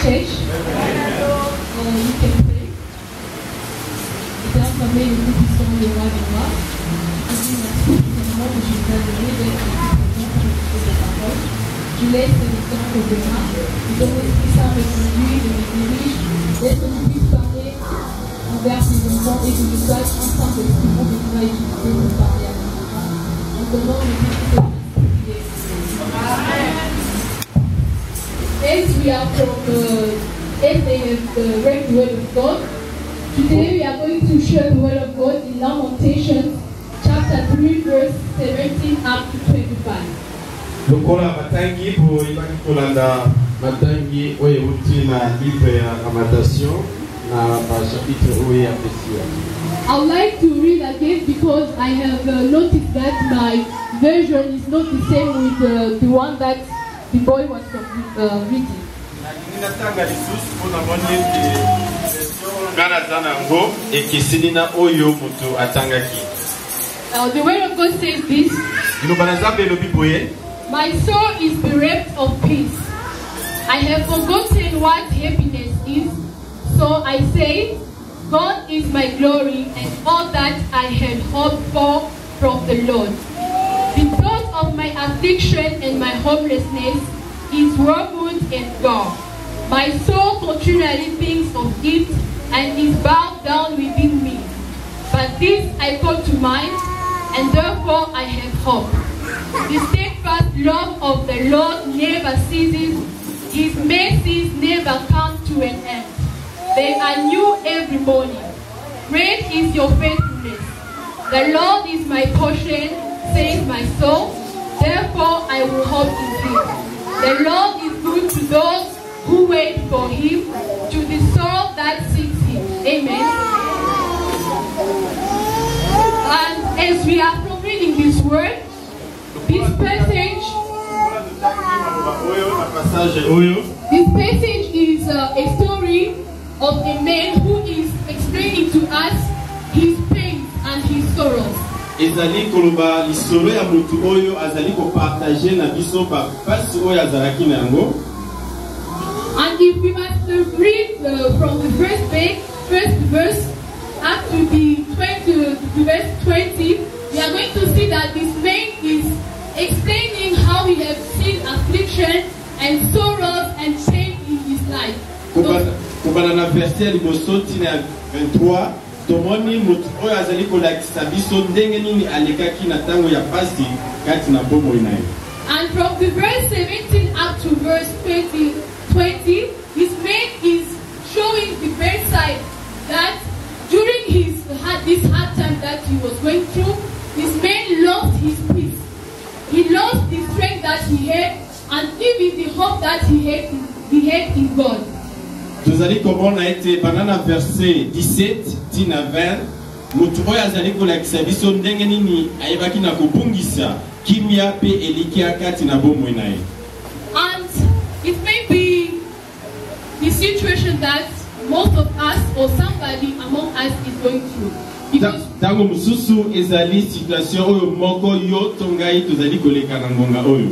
stage. You can pray. Éternel Papa, nous puissions le roi des rois. Merci pour ce moment que je vous ai donné d'être pour cette parole. Je laisse le temps au demain. Je donne l'Esprit Saint me conduire, de me dirige, d'être que je puisse parler envers mes enfants et que je sache ensemble ce que vous devez utiliser pour parler à mes enfants. En donnant le Christ. As we are from as they have read the word of God, today we are going to share the word of God in Lamentations chapter 3 verse 17 up to 25. Lokola matangi pour ibaki kolanda matangi oye uti na livre ya Lamentation na chapitre oye apesia. I would like to read again because I have noticed that my version is not the same with the one that the boy was reading. The word of God says this: my soul is bereft of peace. I have forgotten what happiness is. So I say, God is my glory and all that I had hoped for from the Lord. The thought of my affliction and my homelessness is wormwood and gall. My soul continually thinks of it and is bowed down within me. But this I call to mind, and therefore I have hope. The steadfast love of the Lord never ceases. His mercies never come to an end. They are new every morning. Great is your faithfulness. The Lord is my portion, says my soul. Therefore I will hope in him. The Lord is good to those who wait for him, to the soul that seeks him. Amen. And as we are reading this word, this passage is a story of a man who is explaining to us his pains and his sorrows. Ezali koloba lisolo ya mutu oyo azali ko partager na biso ba pasi oyo azalaki nango. And if we must read from the first verse up to the verse 20, we are going to see that this man is explaining how he has seen affliction and sorrows and pain in his life. Kubana na verset liboso tina 23, tomoni mutu oyo azali kolakisa biso ndenge nini alekaki na tango ya pasi kati na bomo inayo. And from the verse 17 up to verse 20, this man is showing the bad side that during this hard time that he was going through, this man lost his peace. He lost the strength that he had and even the hope that he had in God. Tuzali komona ete banana verset 17 tina 20 mutu oyo azali kolakisa biso ndenge nini ayebaki na kobungisa kimia pe elikia kati na bomoi na ye. And it may be the situation that most of us or somebody among us is going through. Because tango mususu ezali situation oyo moko yo tongai tuzali koleka na ngonga oyo.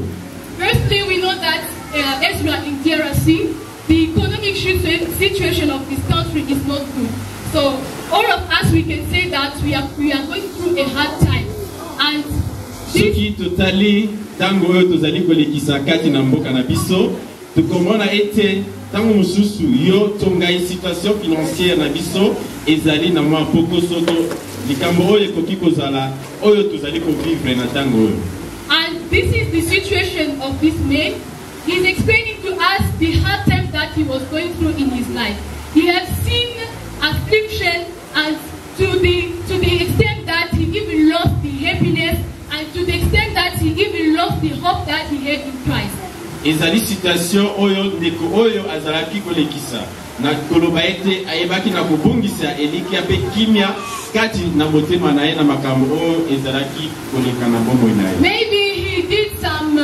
Firstly, we know that as we are in DRC, the economic situation of this country is not good. So all of us, we can say that we are going through a hard time. And soki totali tango oyo tozali kolekisa kati na mboka na biso, tukomona ete tango mususu yo tongai situation financière na biso ezali na mwa poko soto likambo oyo ekoki kozala oyo tozali ko vivre na tango oyo. And this is the situation of this man. He's explaining to us the hard time that he was going through in his life. He has seen affliction, and to the extent that he even lost the happiness, and to the extent that he even lost the hope that he had in Christ. Ezali situation oyo ndeko oyo azalaki kolekisa na koloba ete ayebaki na kobungisa elikia pe kimia kati na motema na ye na makambo oyo ezalaki koleka na bomoi na ye. Maybe he did some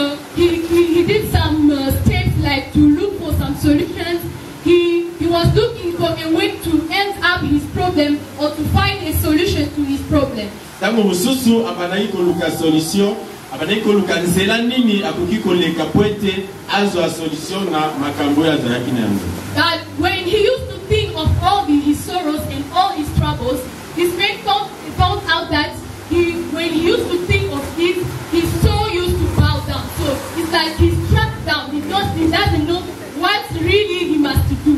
steps like to look for some solutions. He was looking for a way to end up his problem or to find a solution to his problem. Tango mususu abanai koluka solution, bandeko lukanzela nini akoki koleka po ete azwa solution na makambo oyo azalaki na yango. That when he used to think of all his sorrows and all his troubles, his friend found out that when he used to think of it, his soul used to bow down. So it's like he's trapped down. He doesn't know what really he must do.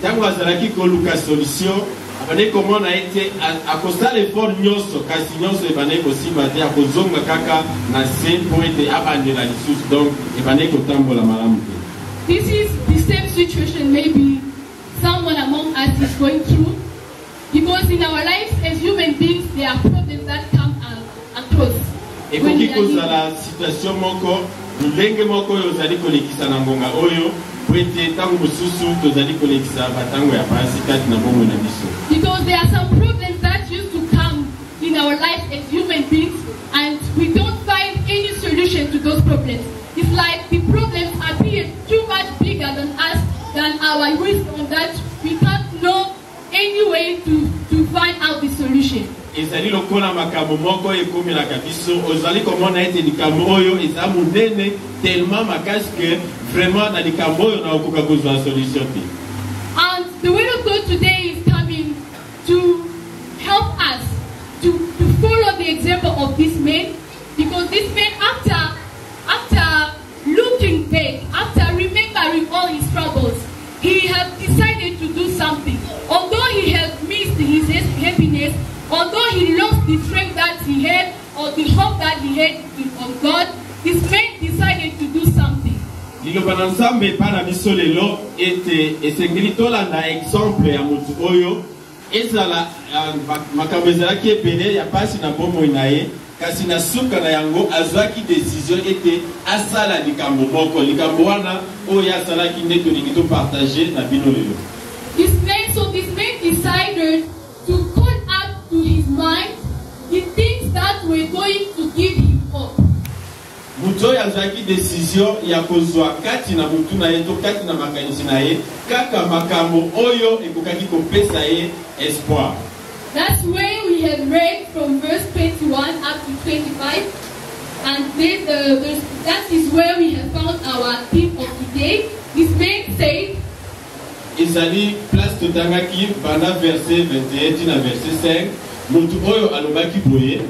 Tango azalaki koluka solution, abane komona ete akosala effort nyonso kasi nyonso ebane kosimba te akozonga kaka na se po ete abandela lisusu, donc ebane kotambola malamu te. This is the same situation maybe someone among us is going through, because in our lives as human beings there are problems that come across. Ekoki kozala situation moko lulenge moko oyo ozali kolekisa na ngonga oyo po ete ntango mosusu tozali kolekisa batango ya pasi kati na bomoi na biso. Because there are some problems that used to come in our lives as human beings and we don't find any solution to those problems. It's like the problems appear too much bigger than us, than our wisdom, that we can't know any way to find out the solution. Ezali lokola makambo moko ekomelaka biso ozali komona ete likambo oyo eza monene tellement makasi que vraiment na likambo oyo na okoka kozwa solution te. And the word of God today is coming to help us to follow the example of this man, because this man after looking back, after remembering all his troubles, he has decided to do something. Although he has missed his happiness, although he lost the strength that he had or the hope that he had on God, this man decided to do something. Liloba na Nzambe pana biso lelo ete esengeli tolanda exemple ya mutu oyo ezala makambo ezalaki ebele ya pasi na bomoi na ye, kasi na suka na yango azwaki décision ete asala likambo moko, likambo wana oyo asalaki nde tolingi topartage na bino lelo. This man decided to call up to his mind the things that were going to give him hope. Mutu oyo azwaki décision ya kozwa kati na mutu na ye to kati na makanisi na ye kaka makambo oyo ekokaki kopesa ye espoir. That's where we have read from verse 21 up to 25, and then that is where we have found our theme of today. This man said, Ezali place totangaki bana verset 21 na verset 5, mutu oyo alobaki boye.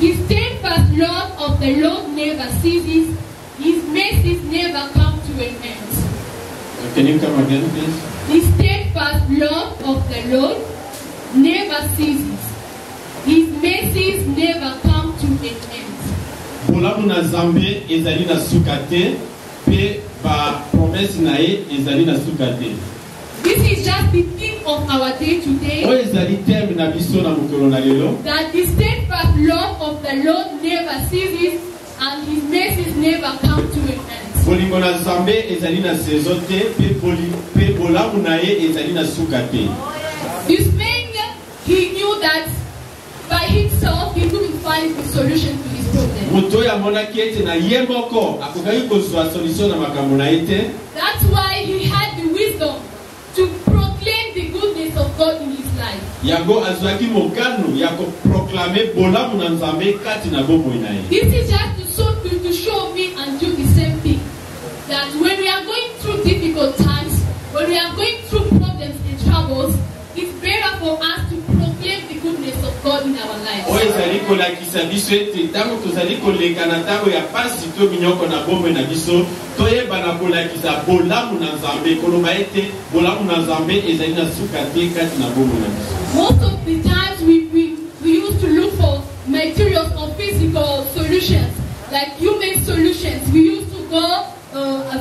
The steadfast love of the Lord never ceases, his mercies never come to an end. Can you come again, please? The steadfast love of the Lord never ceases, his mercies never come to an end. Bolamu na Nzambe ezali na sukate, pe ba promesse na ye ezali na sukate. This is just the theme of our day today. O ezali thème na biso na mokolo na lelo. That the steadfast love of the Lord never ceases and his mercies never come to an end. Bolingo na Nzambe ezali na saison te, pe bolamu na ye ezali na sukate. This man, he knew that by himself he couldn't find the solution to his problem. Muto ya monaki ete na ye moko akokaki kozwa solution na makambo na ye te. That's why he had the wisdom to proclaim the goodness of God in his life. Yango azwaki mokano ya koproklame bolamu na Nzambe kati na bomoi na ye. This is just to show me and do the same thing. That when we are going through difficult times, when we are going through problems and troubles, it's better for us to proclaim the goodness of God in our lives. O ezali kolakisa biso ete ntango tozali koleka na ntango ya pasi to minyoko na bomoi na biso toyeba na kolakisa bolamu na Nzambe, koloba ete bolamu na Nzambe ezali na suka te kati na bomoi na biso. Most of the times we used to look for materials or physical solutions, like human solutions. We used to go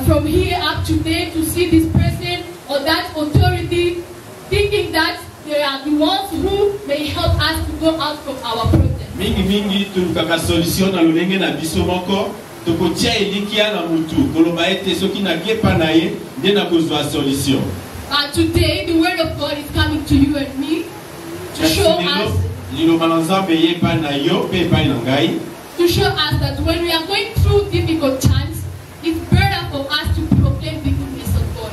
from here up to there to see this person or that authority, thinking that they are the ones who may help us to go out from our problem. Mingi tulukaka solution na lolenge na biso moko, tokotia elikia na mutu, koloba ete soki na kepa na ye, nde na kozwa solution. But today the word of God is coming to you and me to show us, liloba na Nzambe yepa na yo pe epai na ngai, to show us that when we are going through difficult times, it's better for us to proclaim the goodness of God.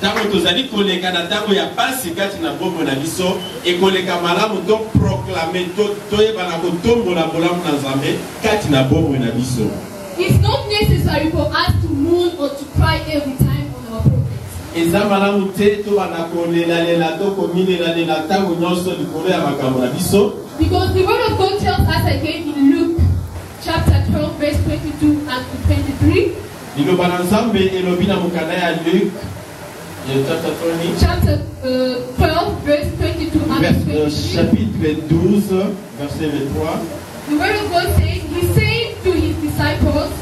tango tozali koleka na tango ya pasi kati na bomoi na biso ekoleka malamu to proclamer to yebana kotombola bolamu na Nzambe kati na bomoi na biso. It's not necessary for us to mourn or to cry every time on our problems. Eza malamu te to bana kolela to komilela tango nyonso likolo ya makambo na biso. Because the word of God tells us again in Luke chapter 12 verse 22 and to 23. Liloba na Nzambe elobi na mokanda ya Luke chapter 12 verse 22 and 23. Chapitre 12 verset 23. The word of God says, he said to his disciples,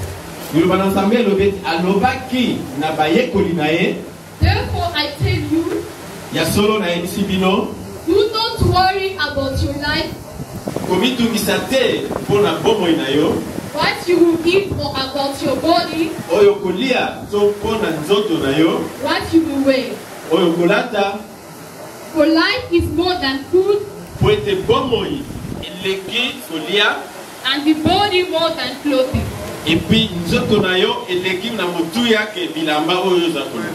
Liloba na Nzambe elobi alobaki na bayekoli na ye. Therefore I tell you, ya solo na yebisi bino, do not worry about your life, komitungisa te mpona bomoi na yo, what you will eat, or about your body, oyo kolia to mpona nzoto na yo, what you will wear. oyo kolata. For life is more than food, Po ete bomoi eleki kolia, and the body more than clothing. epi nzoto na yo eleki na motu yake bilamba oyo za kolia.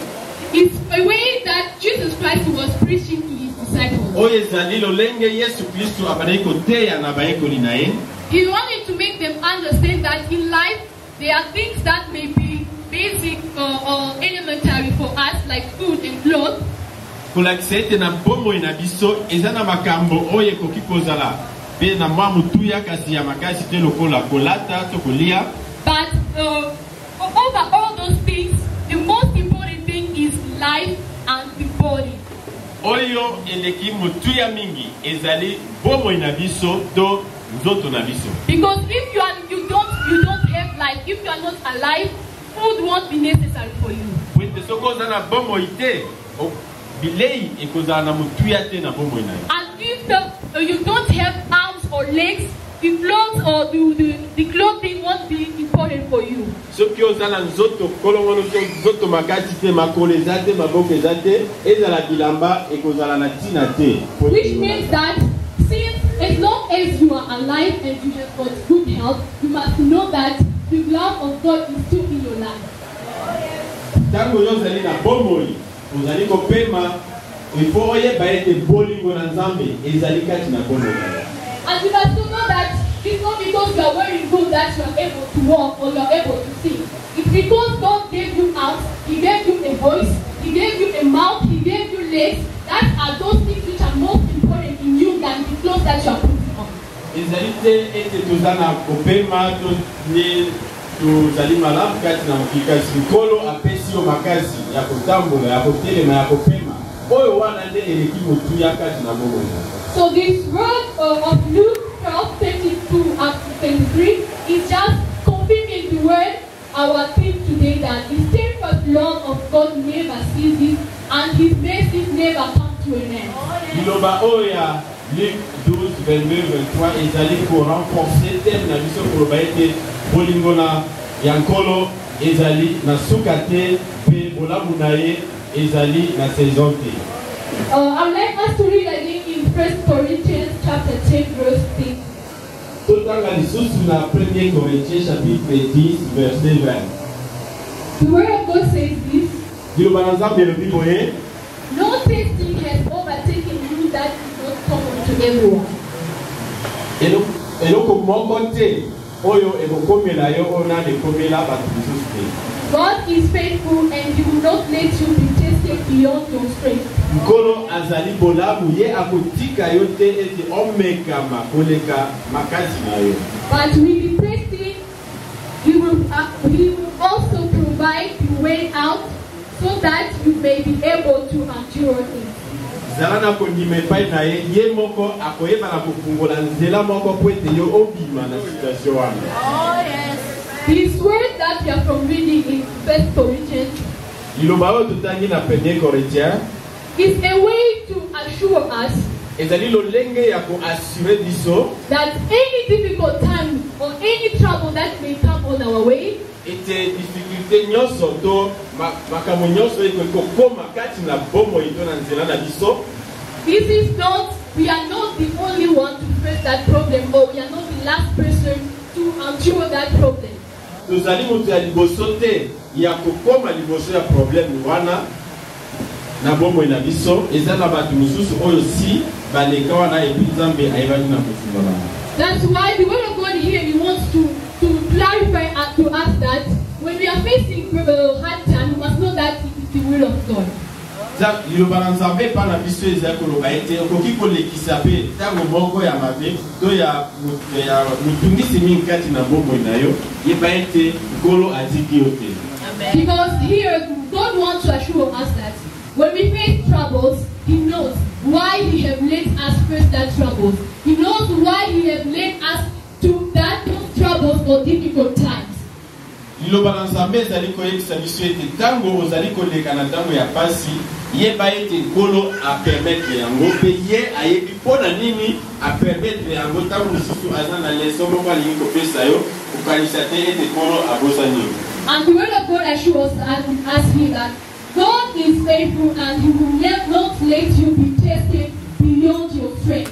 It's a way that Jesus Christ was preaching to his disciples. Oyo ezali lolenge Yesu Kristo abandaki koteya na bayekoli na ye. He wanted to make them understand that in life there are things that may be basic or elementary for us, like food and clothes. Kolakisa ete na bomoi na biso eza na makambo oyo ekoki kozala pe na mwa mutuya kasi ya makasi te lokola kolata to kolia. But over all those things, the most important thing is life and the body. Oyo eleki mutuya mingi ezali bomoi na biso to nzoto na biso. Because if you don't have life, if you are not alive, food won't be necessary for you. Wete soko za na bomoi te bilei ekozala na mutuya te na bomoi na yo. And if you don't have arms or legs, the clothes or the clothing won't be important for you. Soki ozala nzoto kolongono to nzoto makati te makolo eza te maboko eza te ezala bilamba ekozala na tina te. Which means that since as long as you are alive and you have got good health, you must know that the love of God is still in your life. Tango yozali na bomoi ozali kopema ifo oyeba ete bolingo na Nzambe ezali kati na bomoi na yo. And you must know that it's not because you are wearing good that you are able to walk or you are able to sing. It's because God gave you arms, He gave you a voice, He gave you a mouth, He gave you legs. That are those things which are most important in you than the clothes that you are putting on. Ezali te ete tozana kopema to ni tozali malamu kati na mokikasi nkolo apesi yo makasi ya kotambola ya kotelema ya kopema oyo wana nde eleki motuya kati na bomoi na yo. So this word of Luke 12:22 up to 23 is just confirming the word, our theme today, that the steadfast love of God never ceases and His mercies never come to an end. Liloba oyo ya Luc 12, 22, 23 ezali ko renforcer thème na biso koloba ete bolingo na ya nkolo ezali na suka te pe bolamu na ye ezali na saison te. I would like us to read again in 1 Corinthians chapter 10 verse 6. Totanga lisusu na 1 Corinthiens chapitre 10 verset 20. The word of God says this: Liloba na Nzambe elobi boye, no testing has overtaken you that is not common to everyone. eloko moko te oyo ekokomela yo oyo nani ekomela bato lisusu te. God is faithful and He will not let you be tested beyond your strength. Nkolo azali bolamu ye akotika yo te ete omekama koleka makasi na yo. But with the testing, He will also provide the way out so that you may be able to endure it. Zala na kondima epai na ye, ye moko akoyeba na kofungola nzela moko po ete yo obima na situation wana. Oh yes. This word that we are from reading in 1 Corinthians Liloba oyo totangi na 1 Corinthiens is a way to assure us ezali lolenge ya koassure biso that any difficult time or any trouble that may come on our way, ete difficulté nyonso to makambo nyonso ekokoma kati na bomoi to na nzela na biso. this is not, we are not the only one to face that problem, or we are not the last person to endure that problem. Tozali moto ya liboso te ya kokoma liboso ya problème wana. na bombo na biso ezala batu mususu oyo si baleka wana epi Nzambe ayebaki na kofunga bana. That's why the word of God here he wants to clarify to us that when we are facing hard time, we must know that it is the will of God. Liloba na Nzambe pa na biso ezali koloba ete okoki kolekisa pe ntango moko ya mabe to ya mutungisi mingi kati na bombo na yo yeba ete Nkolo atiki yo te. Because here God wants to assure us that when we face troubles, He knows why He has led us face that troubles. He knows why He has led us to those troubles or difficult times. Liloba na Nzambe ezali koyebisa biso ete ntango ozali koleka na ntango ya pasi yeba ete Nkolo apermettre yango pe ye ayebi mpona nini apermettre yango ntango mosusu aza na leson moko alingi kopesa yo kokanisa te ete Nkolo abosani yo. And the word of God assures us here that God is faithful and He will not let you be tested beyond your strength.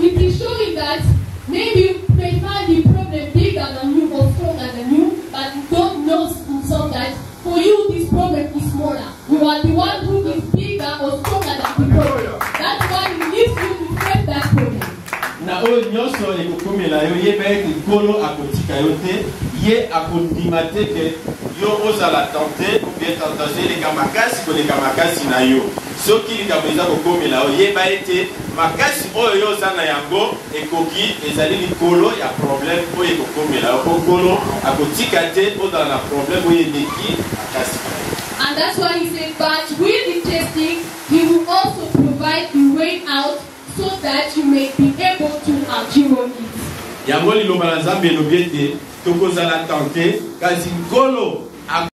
It is showing that maybe you may find the problem bigger than you or stronger than you, but God knows himself that for you this problem is smaller. You are the one who is bigger or stronger than the problem. That's why He needs you to face that problem. Na oyo nyonso ekokomela yo yeba ete Nkolo akotika yo te ye akondima te ke yo ozala tente ou bien tentation eleka makasi koleka makasi na yo soki likambo eza kokomela yo yeba ete makasi oyo yo oza na yango ekoki ezali likolo ya problème oyo ekokomela yo po Nkolo akotika te ozala na problème oyo eleki makasi. And that's why He said, but with the testing, He will also provide the way out so that you may be able to endure it. Yango liloba na Nzambe elobi ete tokozala tente kasi Nkolo